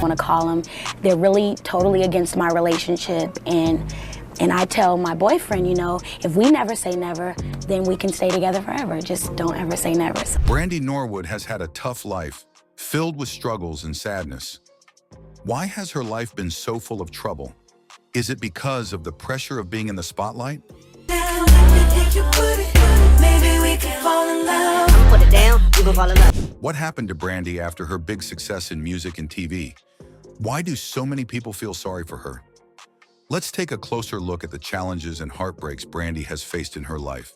want to call them. They're really totally against my relationship, and I tell my boyfriend, you know, if we never say never, then we can stay together forever. Just don't ever say never. Brandy Norwood has had a tough life, filled with struggles and sadness. Why has her life been so full of trouble? Is it because of the pressure of being in the spotlight? What happened to Brandy after her big success in music and TV? Why do so many people feel sorry for her? Let's take a closer look at the challenges and heartbreaks Brandy has faced in her life.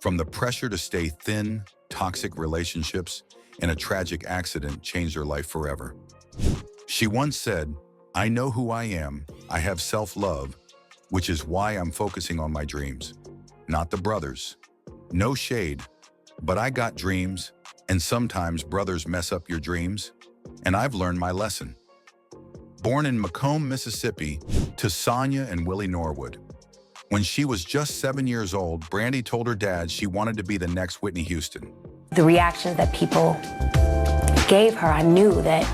From the pressure to stay thin, toxic relationships, and a tragic accident changed her life forever. She once said, "I know who I am, I have self-love, which is why I'm focusing on my dreams, not the brothers. No shade, but I got dreams, and sometimes brothers mess up your dreams, and I've learned my lesson." Born in Macomb, Mississippi, to Sonia and Willie Norwood. When she was just 7 years old, Brandy told her dad she wanted to be the next Whitney Houston. The reactions that people gave her, I knew that,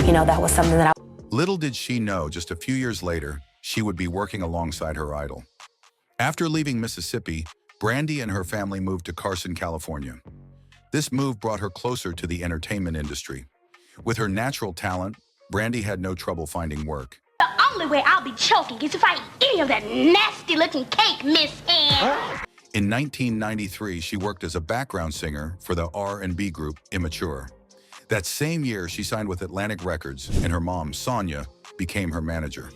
you know, that was something that Little did she know, just a few years later, she would be working alongside her idol. After leaving Mississippi, Brandy and her family moved to Carson, California. This move brought her closer to the entertainment industry. With her natural talent, Brandy had no trouble finding work. The only way I'll be choking is if I eat any of that nasty-looking cake, Miss Ann. In 1993, she worked as a background singer for the R&B group Immature. That same year, she signed with Atlantic Records, and her mom, Sonia, became her manager.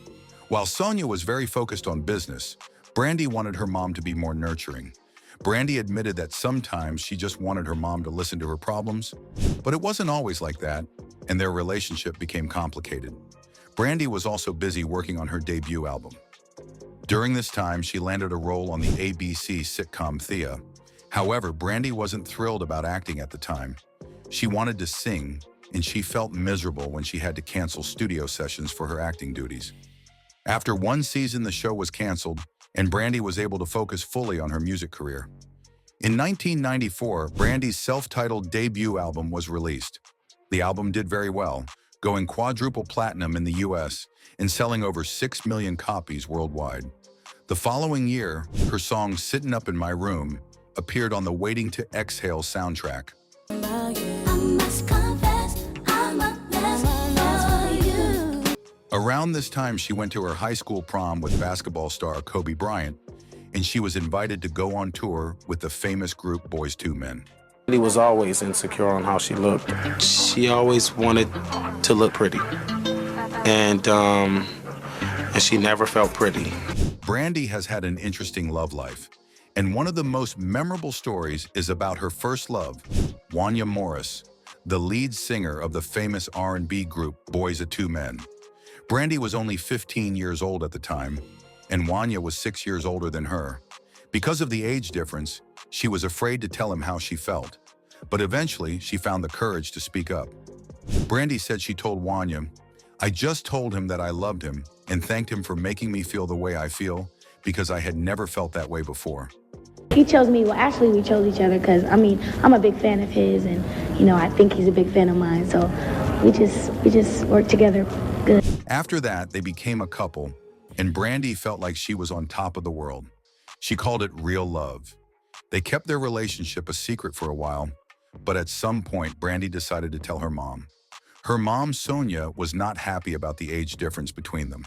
While Sonia was very focused on business, Brandy wanted her mom to be more nurturing. Brandy admitted that sometimes she just wanted her mom to listen to her problems, but it wasn't always like that, and their relationship became complicated. Brandy was also busy working on her debut album. During this time, she landed a role on the ABC sitcom Thea. However, Brandy wasn't thrilled about acting at the time. She wanted to sing, and she felt miserable when she had to cancel studio sessions for her acting duties. After one season, the show was canceled, and Brandy was able to focus fully on her music career. In 1994, Brandy's self-titled debut album was released. The album did very well, going quadruple platinum in the US and selling over 6 million copies worldwide. The following year, her song "Sittin' Up in My Room" appeared on the Waiting to Exhale soundtrack. Around this time, she went to her high school prom with basketball star Kobe Bryant, and she was invited to go on tour with the famous group Boyz II Men. She was always insecure on how she looked. She always wanted to look pretty, and she never felt pretty. Brandy has had an interesting love life, and one of the most memorable stories is about her first love, Wanya Morris, the lead singer of the famous R&B group Boyz II Men. Brandy was only 15 years old at the time, and Wanya was 6 years older than her. Because of the age difference, she was afraid to tell him how she felt, but eventually she found the courage to speak up. Brandy said she told Wanya, "I just told him that I loved him and thanked him for making me feel the way I feel because I had never felt that way before." He chose me. Well, actually, we chose each other because, I mean, I'm a big fan of his, and, you know, I think he's a big fan of mine, so we just work together good. After that, they became a couple, and Brandy felt like she was on top of the world. She called it real love. They kept their relationship a secret for a while, but at some point, Brandy decided to tell her mom. Her mom, Sonia, was not happy about the age difference between them.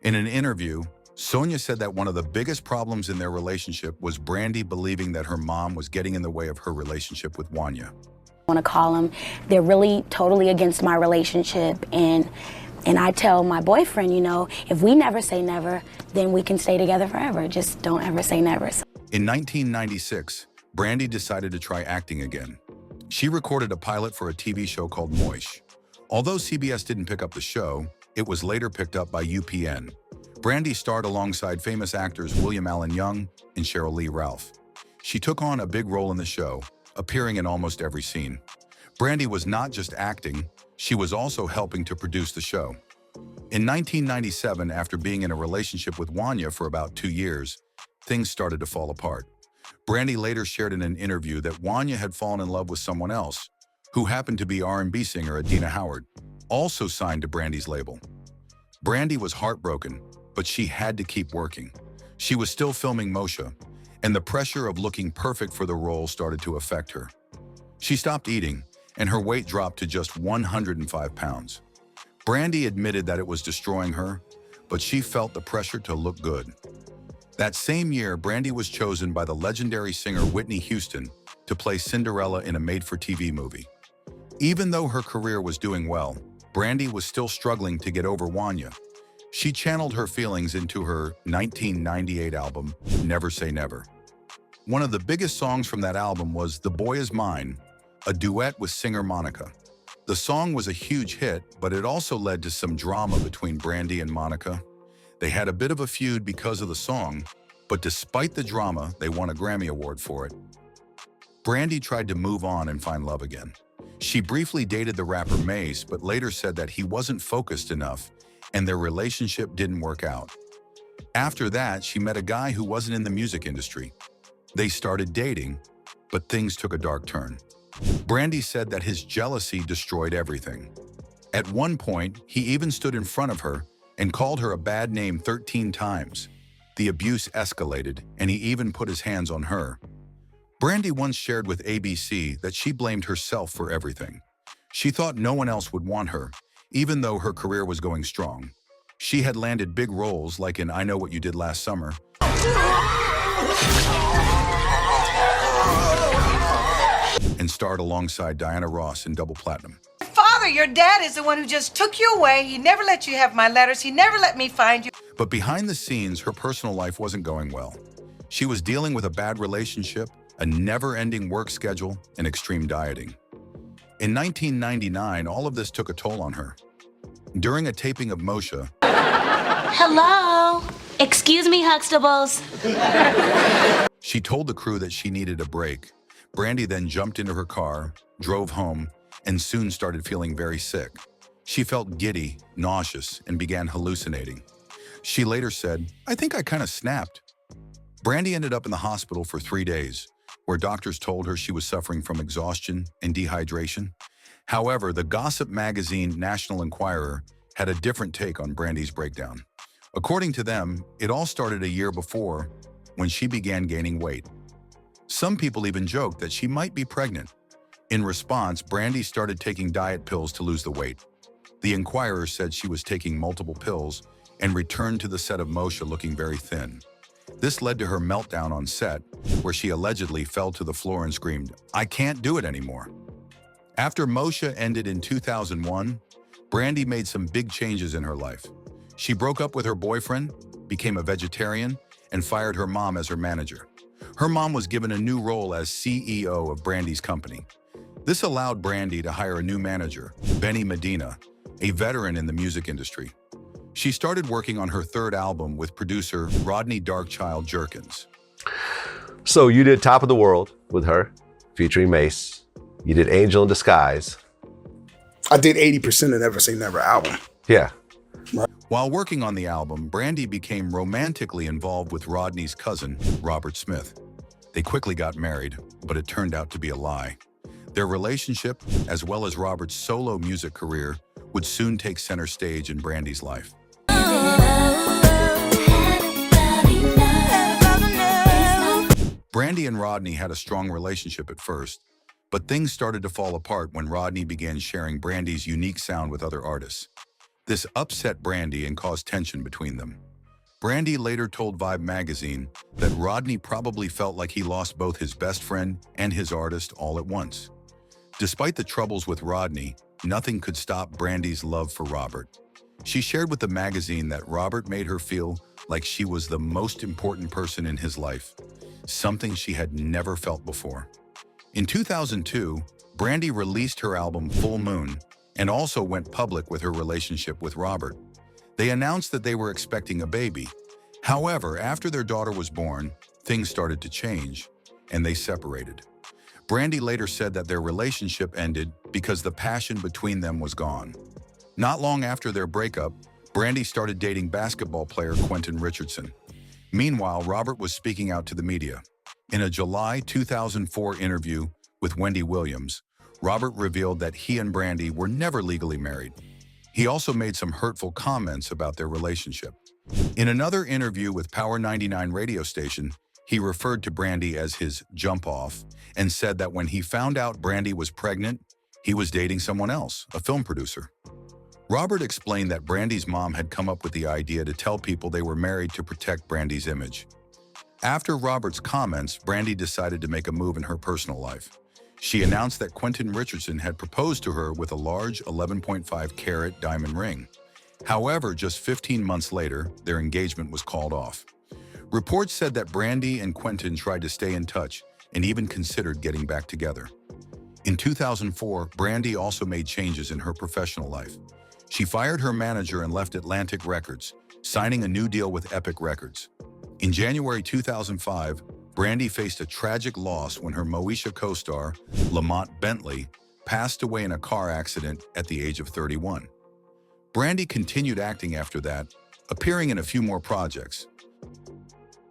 In an interview, Sonia said that one of the biggest problems in their relationship was Brandy believing that her mom was getting in the way of her relationship with Wanya. want to call them. They're really totally against my relationship, and I tell my boyfriend, you know, if we never say never, then we can stay together forever. Just don't ever say never. In 1996, Brandy decided to try acting again. She recorded a pilot for a TV show called Moish. Although CBS didn't pick up the show, it was later picked up by UPN. Brandy starred alongside famous actors William Allen Young and Cheryl Lee Ralph. She took on a big role in the show, appearing in almost every scene. Brandy was not just acting, she was also helping to produce the show. In 1997, after being in a relationship with Wanya for about 2 years, things started to fall apart. Brandi later shared in an interview that Wanya had fallen in love with someone else, who happened to be R&B singer Adina Howard, also signed to Brandi's label. Brandi was heartbroken, but she had to keep working. She was still filming Moshe, and the pressure of looking perfect for the role started to affect her. She stopped eating, and her weight dropped to just 105 pounds. Brandi admitted that it was destroying her, but she felt the pressure to look good. That same year, Brandi was chosen by the legendary singer Whitney Houston to play Cinderella in a made-for-TV movie. Even though her career was doing well, Brandi was still struggling to get over Wanya. She channeled her feelings into her 1998 album, Never Say Never. One of the biggest songs from that album was The Boy Is Mine, a duet with singer Monica. The song was a huge hit, but it also led to some drama between Brandi and Monica. They had a bit of a feud because of the song, but despite the drama, they won a Grammy Award for it. Brandi tried to move on and find love again. She briefly dated the rapper Mase, but later said that he wasn't focused enough and their relationship didn't work out. After that, she met a guy who wasn't in the music industry. They started dating, but things took a dark turn. Brandi said that his jealousy destroyed everything. At one point, he even stood in front of her and called her a bad name 13 times. The abuse escalated, and he even put his hands on her. Brandi once shared with ABC that she blamed herself for everything. She thought no one else would want her, even though her career was going strong. She had landed big roles like in I Know What You Did Last Summer and starred alongside Diana Ross in Double Platinum. Father, your dad is the one who just took you away. He never let you have my letters. He never let me find you. But behind the scenes, her personal life wasn't going well. She was dealing with a bad relationship, a never-ending work schedule, and extreme dieting. In 1999, all of this took a toll on her. During a taping of Moshe, Hello? Excuse me, Huxtables. she told the crew that she needed a break. Brandi then jumped into her car, drove home, and soon started feeling very sick. She felt giddy, nauseous, and began hallucinating. She later said, "I think I kind of snapped." Brandi ended up in the hospital for 3 days, where doctors told her she was suffering from exhaustion and dehydration. However, the gossip magazine National Enquirer had a different take on Brandi's breakdown. According to them, it all started a year before, when she began gaining weight. Some people even joked that she might be pregnant. In response, Brandi started taking diet pills to lose the weight. The Enquirer said she was taking multiple pills and returned to the set of Moshe looking very thin. This led to her meltdown on set, where she allegedly fell to the floor and screamed, "I can't do it anymore." After Moshe ended in 2001, Brandi made some big changes in her life. She broke up with her boyfriend, became a vegetarian, and fired her mom as her manager. Her mom was given a new role as CEO of Brandi's company. This allowed Brandi to hire a new manager, Benny Medina, a veteran in the music industry. She started working on her third album with producer Rodney Darkchild Jerkins. So you did Top of the World with her, featuring Mase. You did Angel in Disguise. I did 80% of Never Say Never album. Yeah. While working on the album, Brandi became romantically involved with Rodney's cousin, Robert Smith. They quickly got married, but it turned out to be a lie. Their relationship, as well as Robert's solo music career, would soon take center stage in Brandi's life. Brandi and Rodney had a strong relationship at first, but things started to fall apart when Rodney began sharing Brandi's unique sound with other artists. This upset Brandi and caused tension between them. Brandi later told Vibe magazine that Rodney probably felt like he lost both his best friend and his artist all at once. Despite the troubles with Rodney, nothing could stop Brandi's love for Robert. She shared with the magazine that Robert made her feel like she was the most important person in his life, something she had never felt before. In 2002, Brandi released her album Full Moon and also went public with her relationship with Robert. They announced that they were expecting a baby. However, after their daughter was born, things started to change, and they separated. Brandi later said that their relationship ended because the passion between them was gone. Not long after their breakup, Brandi started dating basketball player Quentin Richardson. Meanwhile, Robert was speaking out to the media. In a July 2004 interview with Wendy Williams, Robert revealed that he and Brandi were never legally married. He also made some hurtful comments about their relationship. In another interview with Power 99 radio station, he referred to Brandi as his jump-off and said that when he found out Brandi was pregnant, he was dating someone else, a film producer. Robert explained that Brandi's mom had come up with the idea to tell people they were married to protect Brandi's image. After Robert's comments, Brandi decided to make a move in her personal life. She announced that Quentin Richardson had proposed to her with a large 11.5-carat diamond ring. However, just 15 months later, their engagement was called off. Reports said that Brandi and Quentin tried to stay in touch and even considered getting back together. In 2004, Brandi also made changes in her professional life. She fired her manager and left Atlantic Records, signing a new deal with Epic Records. In January 2005, Brandi faced a tragic loss when her Moesha co-star, Lamont Bentley, passed away in a car accident at the age of 31. Brandi continued acting after that, appearing in a few more projects.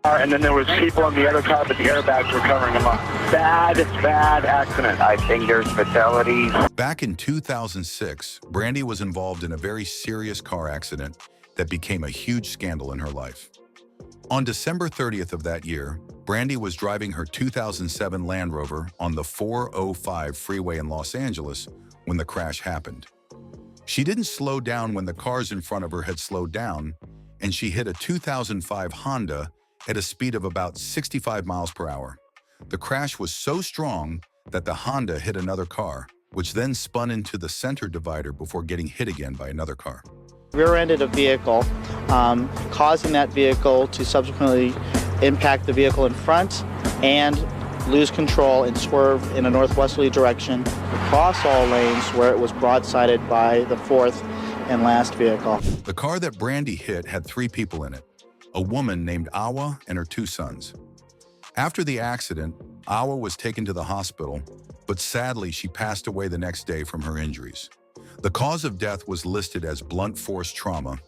And then there was people in the other car, but the airbags were covering them up. Bad accident. I think there's fatalities. Back in 2006, Brandi was involved in a very serious car accident that became a huge scandal in her life. On December 30th of that year, Brandi was driving her 2007 Land Rover on the 405 freeway in Los Angeles when the crash happened. She didn't slow down when the cars in front of her had slowed down, and she hit a 2005 Honda at a speed of about 65 miles per hour. The crash was so strong that the Honda hit another car, which then spun into the center divider before getting hit again by another car. Rear-ended a vehicle, causing that vehicle to subsequently impact the vehicle in front and lose control and swerve in a northwesterly direction across all lanes where it was broadsided by the fourth and last vehicle. The car that Brandi hit had 3 people in it, a woman named Awa and her 2 sons. After the accident, Awa was taken to the hospital, but sadly she passed away the next day from her injuries. The cause of death was listed as blunt force trauma.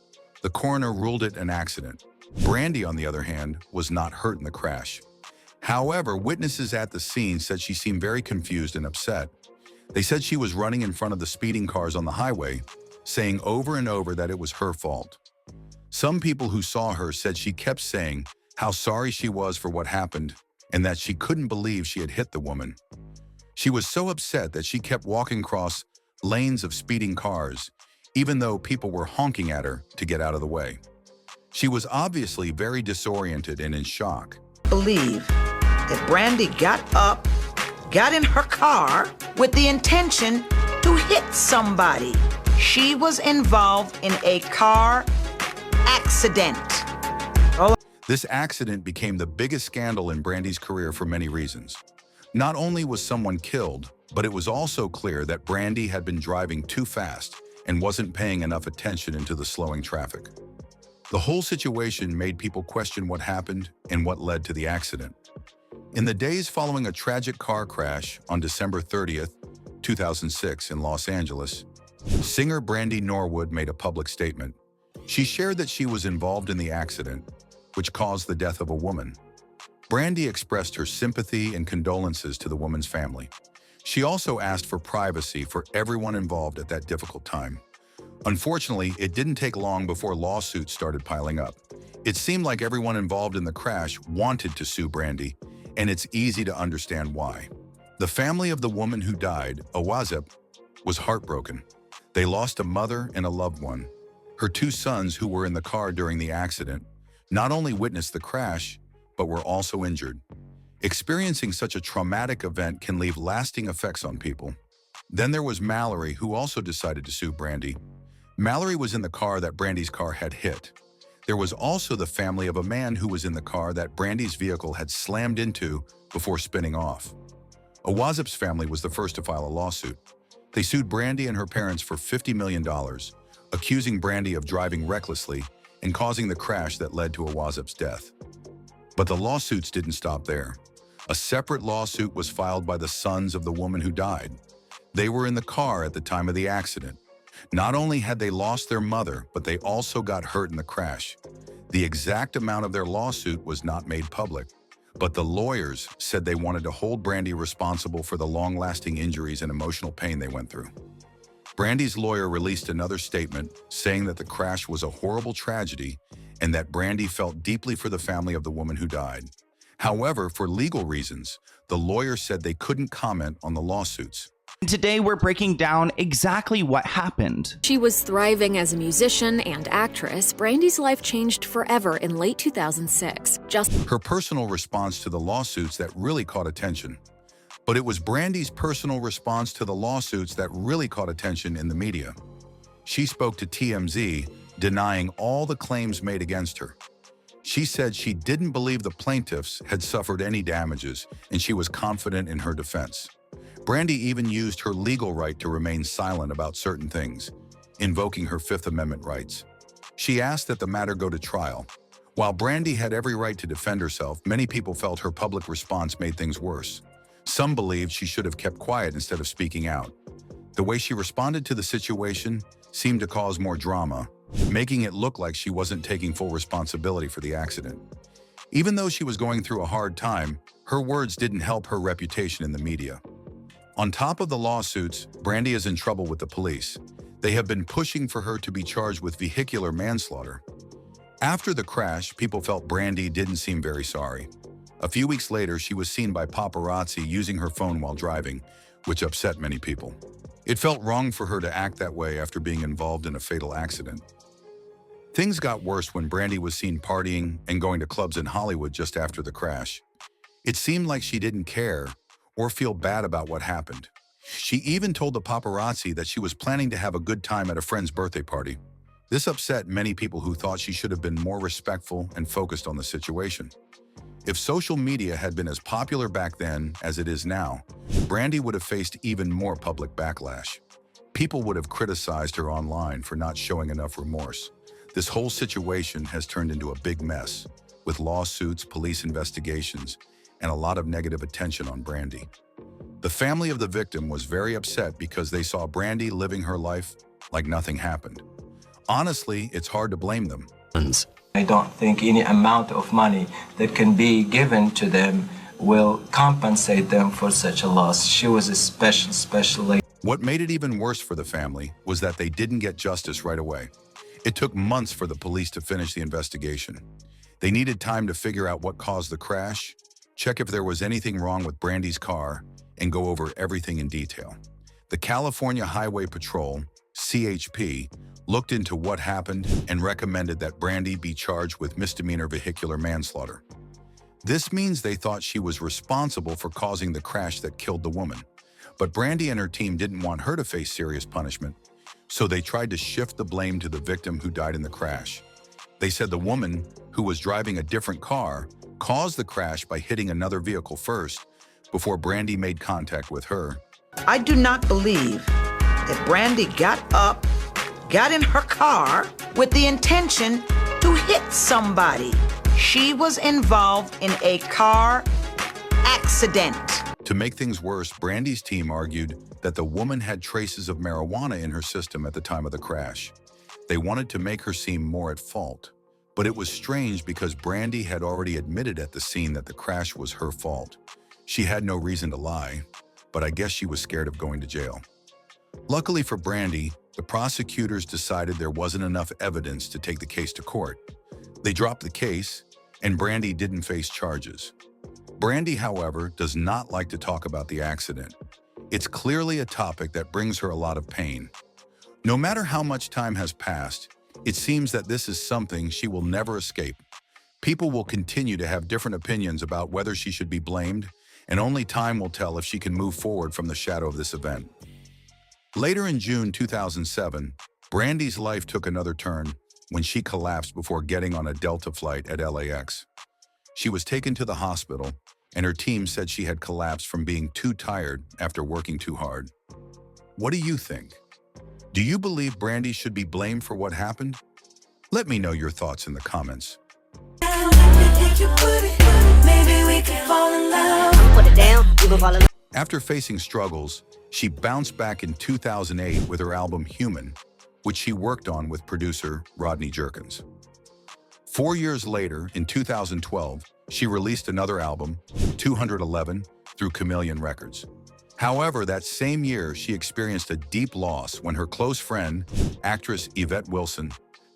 The coroner ruled it an accident. Brandi, on the other hand, was not hurt in the crash. However, witnesses at the scene said she seemed very confused and upset. They said she was running in front of the speeding cars on the highway, saying over and over that it was her fault. Some people who saw her said she kept saying how sorry she was for what happened and that she couldn't believe she had hit the woman. She was so upset that she kept walking across lanes of speeding cars, even though people were honking at her to get out of the way. She was obviously very disoriented and in shock. Believe that Brandi got up, got in her car with the intention to hit somebody. She was involved in a car accident. This accident became the biggest scandal in Brandi's career for many reasons. Not only was someone killed, but it was also clear that Brandi had been driving too fast and wasn't paying enough attention into the slowing traffic. The whole situation made people question what happened and what led to the accident. In the days following a tragic car crash on December 30th, 2006 in Los Angeles, singer Brandy Norwood made a public statement. She shared that she was involved in the accident, which caused the death of a woman. Brandi expressed her sympathy and condolences to the woman's family. She also asked for privacy for everyone involved at that difficult time. Unfortunately, it didn't take long before lawsuits started piling up. It seemed like everyone involved in the crash wanted to sue Brandi, and it's easy to understand why. The family of the woman who died, Awazep, was heartbroken. They lost a mother and a loved one. Her 2 sons, who were in the car during the accident, not only witnessed the crash, but were also injured. Experiencing such a traumatic event can leave lasting effects on people. Then there was Mallory, who also decided to sue Brandi. Mallory was in the car that Brandi's car had hit. There was also the family of a man who was in the car that Brandi's vehicle had slammed into before spinning off. Awazep's family was the first to file a lawsuit. They sued Brandi and her parents for $50 million, accusing Brandi of driving recklessly and causing the crash that led to Awazep's death. But the lawsuits didn't stop there. A separate lawsuit was filed by the sons of the woman who died. They were in the car at the time of the accident. Not only had they lost their mother, but they also got hurt in the crash. The exact amount of their lawsuit was not made public. But the lawyers said they wanted to hold Brandi responsible for the long-lasting injuries and emotional pain they went through. Brandi's lawyer released another statement saying that the crash was a horrible tragedy and that Brandi felt deeply for the family of the woman who died. However, for legal reasons, the lawyer said they couldn't comment on the lawsuits. Today, we're breaking down exactly what happened. She was thriving as a musician and actress. Brandi's life changed forever in late 2006. Her personal response to the lawsuits that really caught attention. But it was Brandi's personal response to the lawsuits that really caught attention in the media. She spoke to TMZ, denying all the claims made against her. She said she didn't believe the plaintiffs had suffered any damages, and she was confident in her defense. Brandi even used her legal right to remain silent about certain things, invoking her Fifth Amendment rights. She asked that the matter go to trial. While Brandi had every right to defend herself, many people felt her public response made things worse. Some believed she should have kept quiet instead of speaking out. The way she responded to the situation seemed to cause more drama, making it look like she wasn't taking full responsibility for the accident. Even though she was going through a hard time, her words didn't help her reputation in the media. On top of the lawsuits, Brandi is in trouble with the police. They have been pushing for her to be charged with vehicular manslaughter. After the crash, people felt Brandi didn't seem very sorry. A few weeks later, she was seen by paparazzi using her phone while driving, which upset many people. It felt wrong for her to act that way after being involved in a fatal accident. Things got worse when Brandi was seen partying and going to clubs in Hollywood just after the crash. It seemed like she didn't care or feel bad about what happened. She even told the paparazzi that she was planning to have a good time at a friend's birthday party. This upset many people who thought she should have been more respectful and focused on the situation. If social media had been as popular back then as it is now, Brandi would have faced even more public backlash. People would have criticized her online for not showing enough remorse. This whole situation has turned into a big mess, with lawsuits, police investigations, and a lot of negative attention on Brandi. The family of the victim was very upset because they saw Brandi living her life like nothing happened. Honestly, it's hard to blame them. I don't think any amount of money that can be given to them will compensate them for such a loss. She was a special lady. What made it even worse for the family was that they didn't get justice right away. It took months for the police to finish the investigation. They needed time to figure out what caused the crash, check if there was anything wrong with Brandi's car, and go over everything in detail. The California Highway Patrol, CHP, looked into what happened and recommended that Brandi be charged with misdemeanor vehicular manslaughter. This means they thought she was responsible for causing the crash that killed the woman. But Brandi and her team didn't want her to face serious punishment, so they tried to shift the blame to the victim who died in the crash. They said the woman, who was driving a different car, caused the crash by hitting another vehicle first, before Brandi made contact with her. I do not believe that Brandi got up, got in her car with the intention to hit somebody. She was involved in a car accident. To make things worse, Brandi's team argued that the woman had traces of marijuana in her system at the time of the crash. They wanted to make her seem more at fault. But it was strange because Brandi had already admitted at the scene that the crash was her fault. She had no reason to lie, but I guess she was scared of going to jail. Luckily for Brandi, the prosecutors decided there wasn't enough evidence to take the case to court. They dropped the case, and Brandi didn't face charges. Brandi, however, does not like to talk about the accident. It's clearly a topic that brings her a lot of pain. No matter how much time has passed, it seems that this is something she will never escape. People will continue to have different opinions about whether she should be blamed, and only time will tell if she can move forward from the shadow of this event. Later in June 2007, Brandi's life took another turn when she collapsed before getting on a Delta flight at LAX. She was taken to the hospital, and her team said she had collapsed from being too tired after working too hard. What do you think? Do you believe Brandi should be blamed for what happened? Let me know your thoughts in the comments. After facing struggles, she bounced back in 2008 with her album Human, which she worked on with producer Rodney Jerkins. 4 years later, in 2012, she released another album, 211, through Chameleon Records. However, that same year, she experienced a deep loss when her close friend, actress Yvette Wilson,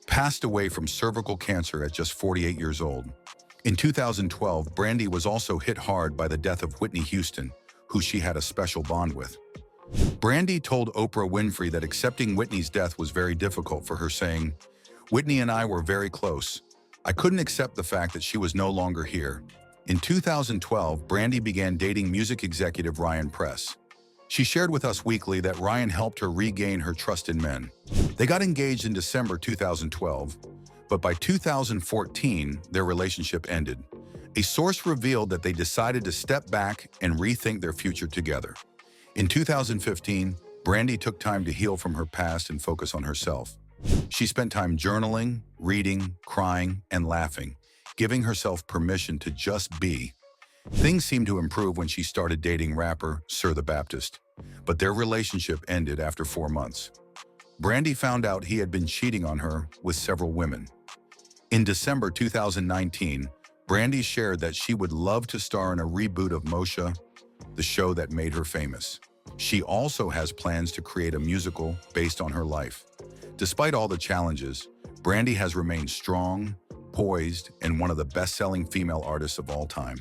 passed away from cervical cancer at just 48 years old. In 2012, Brandy was also hit hard by the death of Whitney Houston, who she had a special bond with. Brandy told Oprah Winfrey that accepting Whitney's death was very difficult for her, saying, "Whitney and I were very close. I couldn't accept the fact that she was no longer here." In 2012, Brandy began dating music executive Ryan Press. She shared with Us Weekly that Ryan helped her regain her trust in men. They got engaged in December 2012, but by 2014, their relationship ended. A source revealed that they decided to step back and rethink their future together. In 2015, Brandy took time to heal from her past and focus on herself. She spent time journaling, reading, crying, and laughing, giving herself permission to just be. Things seemed to improve when she started dating rapper Sir the Baptist, but their relationship ended after 4 months. Brandy found out he had been cheating on her with several women. In December 2019, Brandy shared that she would love to star in a reboot of Moshe, the show that made her famous. She also has plans to create a musical based on her life. Despite all the challenges, Brandy has remained strong, poised, and one of the best-selling female artists of all time.